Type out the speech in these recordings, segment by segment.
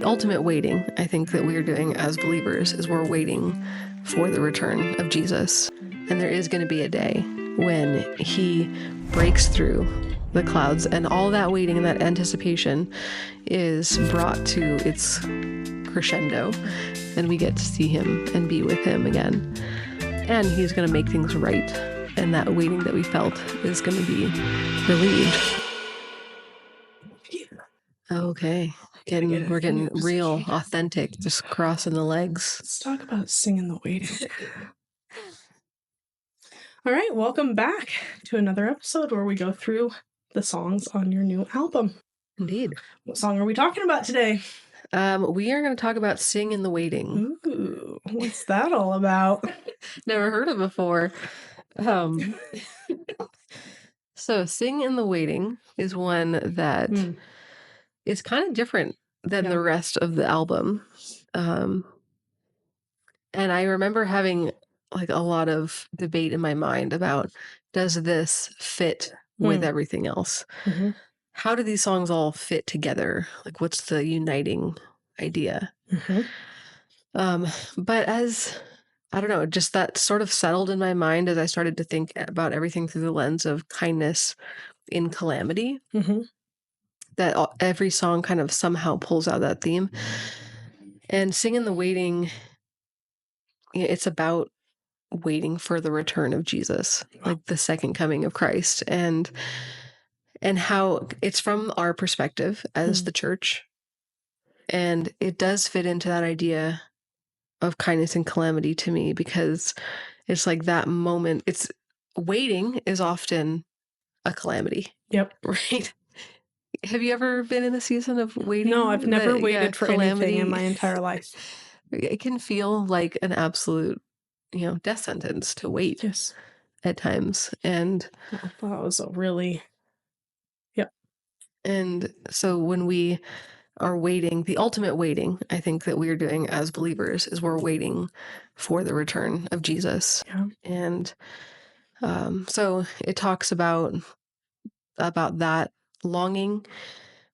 The ultimate waiting, I think, that we're doing as believers is we're waiting for the return of Jesus. And there is going to be a day when he breaks through the clouds, and all that waiting and that anticipation is brought to its crescendo, and we get to see him and be with him again. And he's going to make things right, and that waiting that we felt is going to be relieved. Okay. We're getting real, authentic, just crossing the legs. Let's talk about singing the waiting. All right, welcome back to another episode where we go through the songs on your new album. Indeed. What song are we talking about today? We are going to talk about Sing in the Waiting. Ooh, what's that all about? Never heard of before. So Sing in the Waiting is one that is kind of different than the rest of the album. And I remember having like a lot of debate in my mind about, does this fit with everything else? Mm-hmm. How do these songs all fit together? Like, what's the uniting idea? Mm-hmm. But as, I don't know, just that sort of settled in my mind as I started to think about everything through the lens of kindness in calamity, that every song kind of somehow pulls out that theme. And Sing in the Waiting, it's about waiting for the return of Jesus, like the second coming of Christ, and how it's from our perspective as the church. And it does fit into that idea of kindness and calamity to me, because it's like that moment. It's waiting is often a calamity. Yep. Right. Have you ever been in a season of waiting? No, I've never waited for anything in my entire life. It can feel like an absolute, death sentence to wait. Yes. At times. And that was a really, And so when we are waiting, the ultimate waiting, I think, that we're doing as believers is we're waiting for the return of Jesus. Yeah. And so it talks about that longing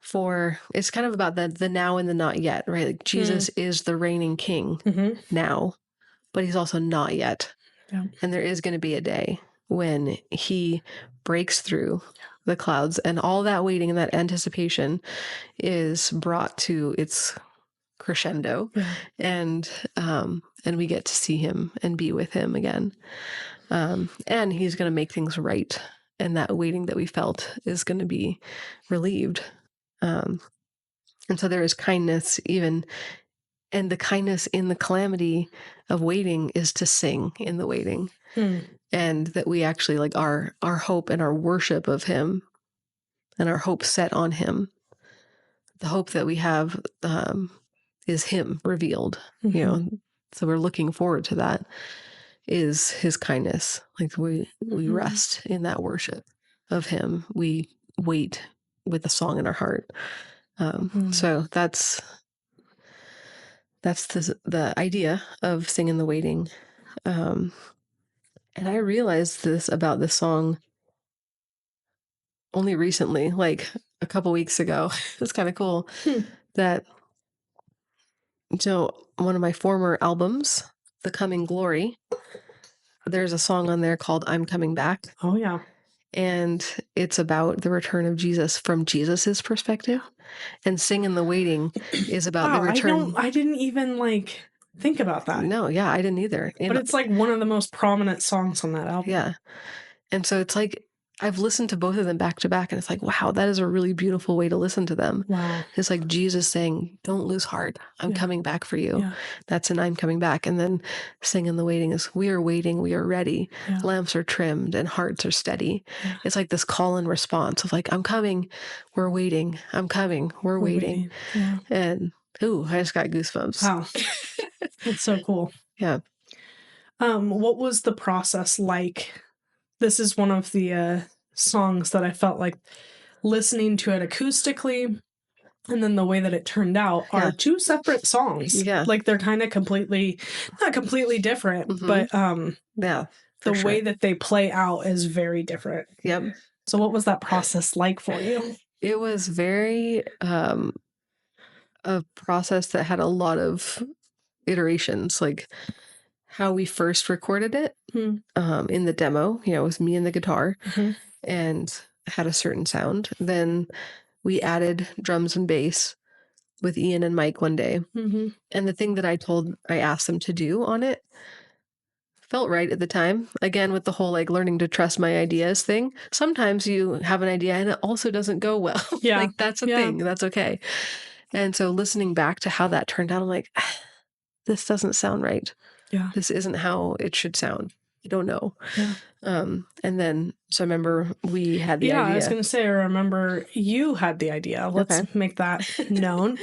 for, it's kind of about the now and the not yet, right? Like Jesus is the reigning king now, but he's also not yet. Yeah. And there is going to be a day when he breaks through the clouds, and all that waiting and that anticipation is brought to its crescendo, and we get to see him and be with him again. And he's going to make things right, and that waiting that we felt is going to be relieved. And so there is kindness even, and the kindness in the calamity of waiting is to sing in the waiting. And that we actually, like, our hope and our worship of him and our hope set on him, the hope that we have is him revealed, so we're looking forward to that, is his kindness. Like we rest in that worship of him. We wait with a song in our heart. So that's the idea of Sing in the Waiting. And I realized this about this song only recently, like a couple weeks ago. It's kind of cool that, one of my former albums, The Coming Glory, there's a song on there called I'm Coming Back. Oh, yeah. And it's about the return of Jesus from Jesus's perspective. And Sing in the Waiting is about the return. I didn't even think about that. No, yeah, I didn't either. But it's like one of the most prominent songs on that album. Yeah. And so it's like, I've listened to both of them back to back, and it's like, wow, that is a really beautiful way to listen to them. Wow. It's like Jesus saying, don't lose heart. I'm coming back for you. Yeah. That's an I'm coming back. And then Sing in the Waiting is, we are waiting, we are ready. Yeah. Lamps are trimmed and hearts are steady. Yeah. It's like this call and response of like, I'm coming, we're waiting. I'm coming, we're waiting. Yeah. And I just got goosebumps. Wow. That's so cool. Yeah. What was the process like? This is one of the songs that I felt like listening to it acoustically, and then the way that it turned out are two separate songs. Yeah. Like they're kind of not completely different, but the way that they play out is very different. Yep. So what was that process like for you? It was very a process that had a lot of iterations, like how we first recorded it in the demo, with me and the guitar, and had a certain sound. Then we added drums and bass with Ian and Mike one day. And the thing that I asked them to do on it felt right at the time. Again, with the whole like learning to trust my ideas thing. Sometimes you have an idea and it also doesn't go well. Yeah. Like that's a thing. That's okay. And so listening back to how that turned out, I'm like, this doesn't sound right. Yeah. This isn't how it should sound. I don't know. Yeah. And then, so I remember we had the idea. I was going to say, I remember you had the idea. Let's make that known.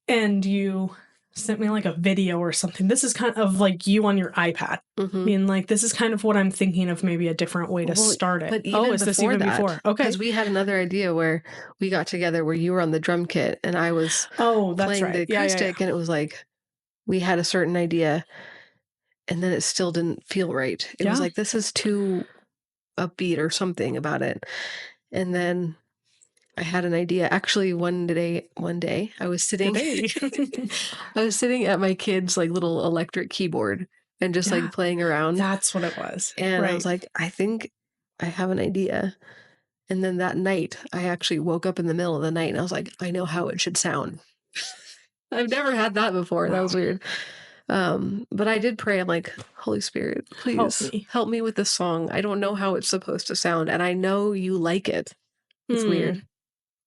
And you sent me like a video or something. This is kind of like you on your iPad. I mean, like, this is kind of what I'm thinking of, maybe a different way to start it. But is this even before? Okay. Because we had another idea where we got together where you were on the drum kit and I was playing the acoustic, and it was like, we had a certain idea and then it still didn't feel right. It was like, this is too upbeat or something about it. And then I had an idea. Actually, one day I was sitting at my kid's like little electric keyboard and just like playing around. That's what it was. And I was like, I think I have an idea. And then that night I actually woke up in the middle of the night and I was like, I know how it should sound. I've never had that before. Wow. That was weird. But I did pray. I'm like, Holy Spirit, please help me with this song. I don't know how it's supposed to sound. And I know you like it. It's weird,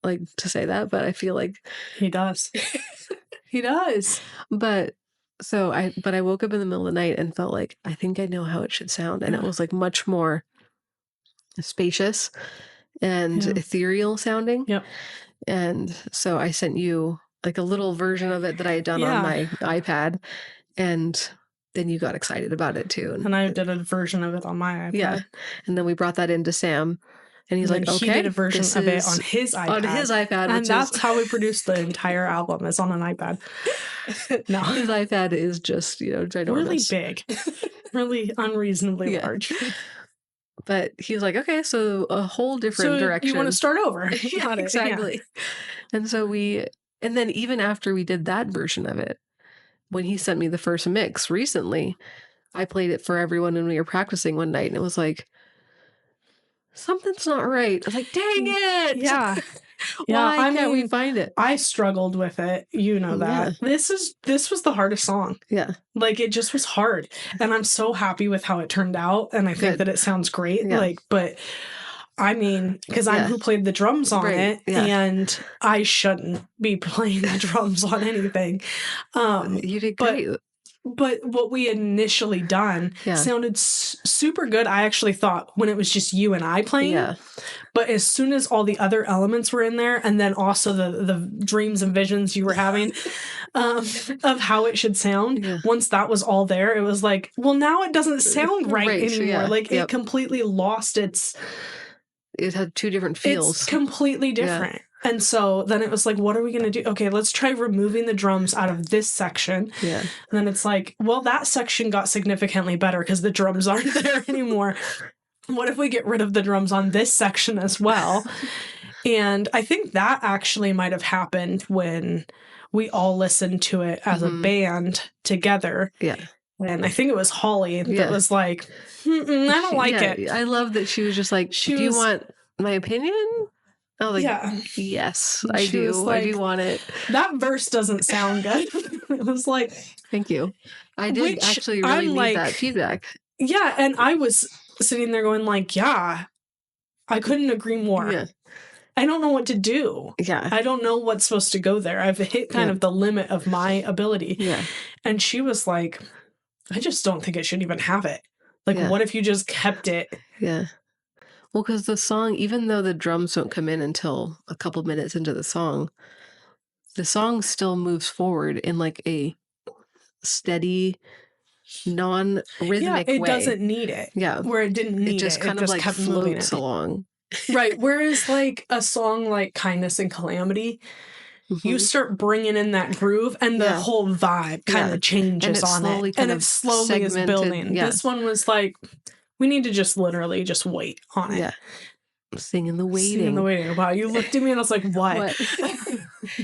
like, to say that, but I feel like he does. He does. But I woke up in the middle of the night and felt like, I think I know how it should sound. And it was like much more spacious and ethereal sounding. Yep. And so I sent you like a little version of it that I had done on my iPad. And then you got excited about it too. And I did a version of it on my iPad. Yeah. And then we brought that into Sam. And he's like, okay. He did a version of it on his iPad. On his iPad. And that's how we produced the entire album, is on an iPad. No. His iPad is just, ginormous. Really big. Really unreasonably large. But he's like, okay, so a whole different direction. You want to start over. Got it. Exactly. Yeah. And so and then even after we did that version of it, when he sent me the first mix recently, I played it for everyone when we were practicing one night, and it was like, something's not right. I was like, dang it. Yeah. Why can't we find it? I struggled with it. You know that. Yeah. This was the hardest song. Yeah. Like, it just was hard. And I'm so happy with how it turned out. And I think that it sounds great. Yeah. Like, but I mean, because I'm who played the drums on it, and I shouldn't be playing the drums on anything. You did great. But what we initially done sounded super good. I actually thought when it was just you and I playing. Yeah. But as soon as all the other elements were in there, and then also the dreams and visions you were having of how it should sound, once that was all there, it was like, well, now it doesn't sound right anymore. Yeah. Like, it completely lost its... It had two different feels. It's completely different. Yeah. And so then it was like, what are we going to do? Okay, let's try removing the drums out of this section. Yeah. And then it's like, well, that section got significantly better because the drums aren't there anymore. What if we get rid of the drums on this section as well? And I think that actually might have happened when we all listened to it as a band together. Yeah. And I think it was Holly that was like, I don't like it. I love that she was just like, do you want my opinion? Oh, like, yes, I do. Like, I do want it. That verse doesn't sound good. It was like, thank you. I did actually really need that feedback. Yeah, and I was sitting there going like, I couldn't agree more. Yeah. I don't know what to do. Yeah. I don't know what's supposed to go there. I've hit kind of the limit of my ability. Yeah. And she was like, I just don't think it should even have it. Like, what if you just kept it? Yeah. Well, because the song, even though the drums don't come in until a couple minutes into the song still moves forward in like a steady, non-rhythmic way. It doesn't need it. Yeah. Where it didn't need it. Just kind of like floats along. Right. Whereas like a song like Kindness and Calamity, you start bringing in that groove and the whole vibe kind of changes on it. And it slowly is building. Yeah. This one was like, we need to just literally just wait on it. Yeah. Sing in the Sing in the waiting. waiting. Wow, you looked at me and I was like, what?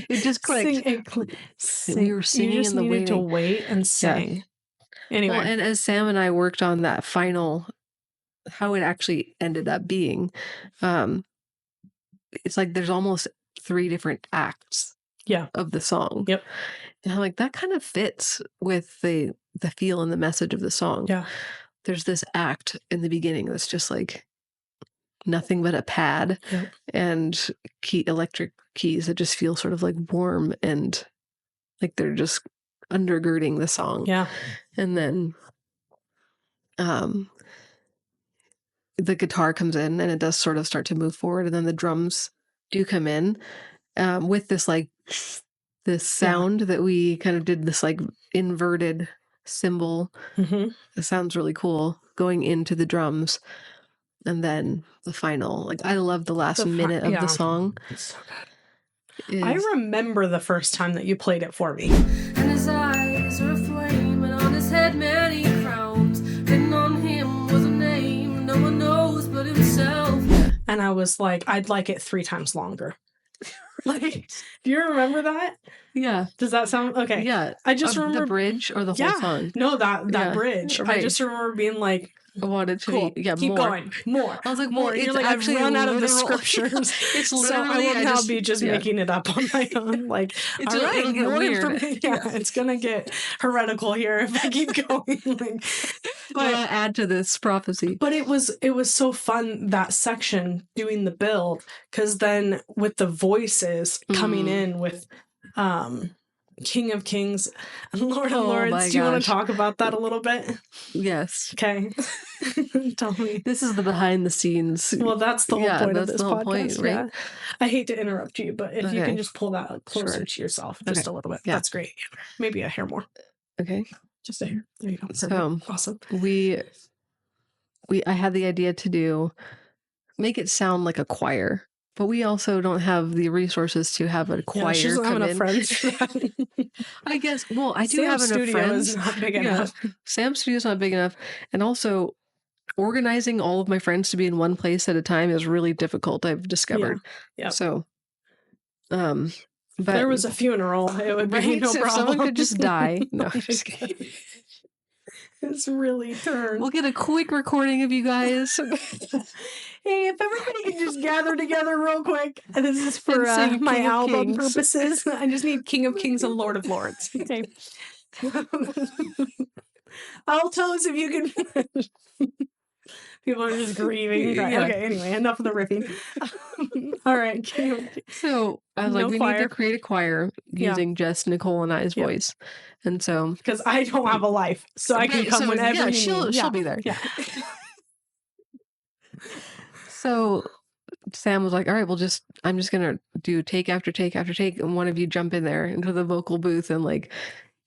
It just clicked. We were singing you just in the needed to waiting. wait and sing. Anyway. Well, and as Sam and I worked on that final, how it actually ended up being, it's like there's almost 3 different acts of the song. Yep. And I'm like, that kind of fits with the feel and the message of the song. Yeah. There's this act in the beginning that's just like nothing but a pad and electric keys that just feel sort of like warm and like they're just undergirding the song. Yeah. And then the guitar comes in and it does sort of start to move forward, and then the drums do come in with this like this sound that we kind of did, this like inverted cymbal. It sounds really cool going into the drums. And then the final, like I love the last minute of the song. It's so good. I remember the first time that you played it for me. And his eyes were aflame, and on his head many crowns. Written on him was a name no one knows but himself. And I was like, I'd like it 3 times longer. Like, do you remember that? Yeah. Does that sound okay? Yeah. I just remember the bridge or the whole song. No, that bridge. Right. I just remember being like, I wanted to cool. Keep more. Going. More. I was like, more. You're like, I've run out of the scriptures. It's so literally, I will now be just making it up on my own. Like, it's all right, more weird. It's gonna get heretical here if I keep going. Like, but add to this prophecy. But it was so fun, that section doing the build, because then with the voices coming in with King of Kings and Lord of Lords. Do you want to talk about that a little bit? Yes. Okay. Tell me. This is the behind the scenes. Well, that's the whole point of this podcast. Point, right? Yeah. I hate to interrupt you, but if you can just pull that closer to yourself just a little bit. Yeah. That's great. Maybe a hair more. Okay. Just a hair. There you go. Perfect. So awesome. I had the idea to make it sound like a choir. But we also don't have the resources to have a choir she's not come having in. Friends for that. I guess. Well, I do Sam's have enough friends. Is not big enough. Sam's studio is not big enough, and also organizing all of my friends to be in one place at a time is really difficult. I've discovered. Yeah. So, but if there was a funeral, it would be no problem. Someone could just die. No, I'm just kidding. It's really turned. We'll get a quick recording of you guys. Hey, if everybody can just gather together real quick. And this is for my album purposes. I just need King of Kings and Lord of Lords. Okay. Altos, if you can. People are just grieving. Right. Yeah. Okay, anyway, enough of the riffing. All right. So I was like, we need to create a choir using just Nicole and I's voice. And so. Because I don't have a life. So I can come whenever she'll be there. Yeah. So Sam was like, all right, I'm just going to do take after take after take. And one of you jump in there into the vocal booth and like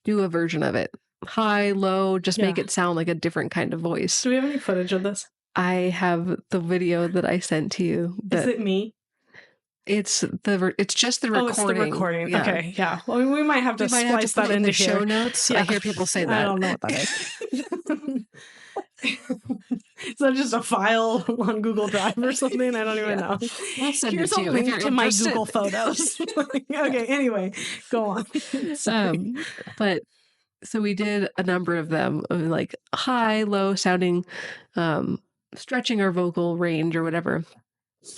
do a version of it. High, low, just make it sound like a different kind of voice. Do we have any footage of this? I have the video that I sent to you. Is it me? It's just the recording. Oh, it's the recording. Yeah. Okay, yeah. Well, we might have to splice that into show notes. Yeah. I hear people say that. I don't know what that is. Is that just a file on Google Drive or something? I don't even know. I'll send Here's it to you. A link to my Google Photos. Okay, anyway, go on. But so we did a number of them, like high, low sounding, stretching our vocal range or whatever.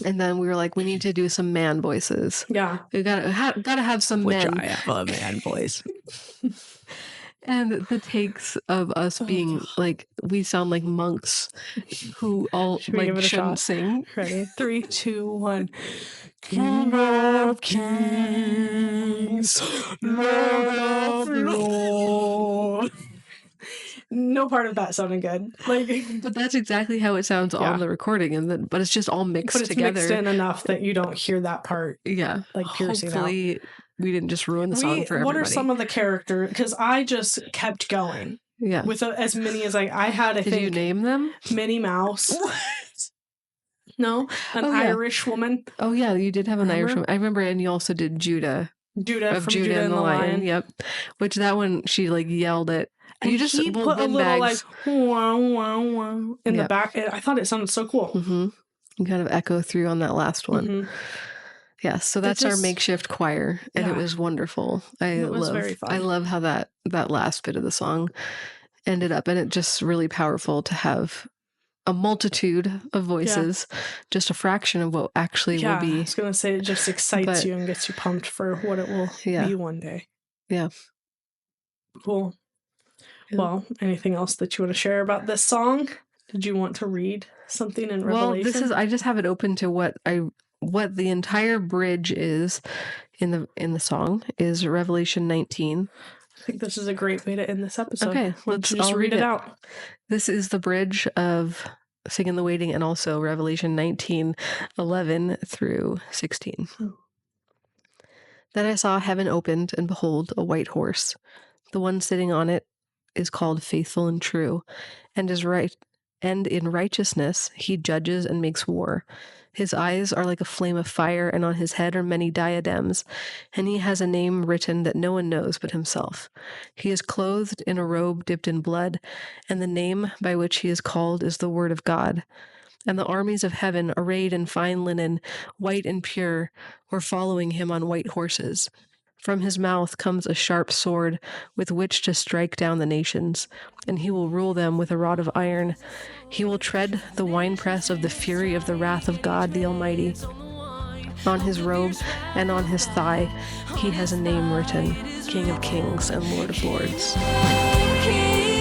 And then we were like, we need to do some man voices. Yeah, we gotta have some men. I have a man voice. And the takes of us being like, we sound like monks who all like shouldn't sing. Ready? 3, 2, 1. King of Kings, Lord of Lords. No part of that sounded good. But that's exactly how it sounds on the recording, but it's just all mixed together. Mixed in enough that you don't hear that part. Yeah, like piercing hopefully, we didn't just ruin the song for everybody. What are some of the characters? Because I just kept going. Yeah, with as many as I had. I think. Did you name them? Minnie Mouse. No, Irish woman. Oh yeah, you did have an Irish woman. I remember, and you also did Judah. Judah from Judah and the Lion. Yep. Which that one she like yelled at. And you just put a little bags. Like wow wow wow in the back. I thought it sounded so cool. Mm-hmm. You kind of echo through on that last one. Mhm. Yeah, so that's our just- makeshift choir, and it Yeah. was wonderful. It was very fun. I love how that last bit of the song ended up, and it just really powerful to have a multitude of voices, just a fraction of what actually will I be. was gonna say it just excites But- you and gets you pumped for what it will Yeah. be one day. Yeah. Cool. Yeah. Well, anything else that you want to share about this song? Did you want to read something in Well, Revelation? I just have it open to what the entire bridge is in the song is Revelation 19. I think this is a great way to end this episode. Okay, Why don't you just I'll read it out. This is the bridge of Singing the Waiting, and also Revelation 19:11 through 16. Then I saw heaven opened, and behold, a white horse. The one sitting on it is called Faithful and True, and is right, and in righteousness he judges and makes war. His eyes are like a flame of fire, and on his head are many diadems, and he has a name written that no one knows but himself. He is clothed in a robe dipped in blood, and the name by which he is called is the Word of God. And the armies of heaven, arrayed in fine linen, white and pure, were following him on white horses. From his mouth comes a sharp sword with which to strike down the nations, and he will rule them with a rod of iron. He will tread the winepress of the fury of the wrath of God the Almighty. On his robe and on his thigh he has a name written, King of Kings and Lord of Lords. King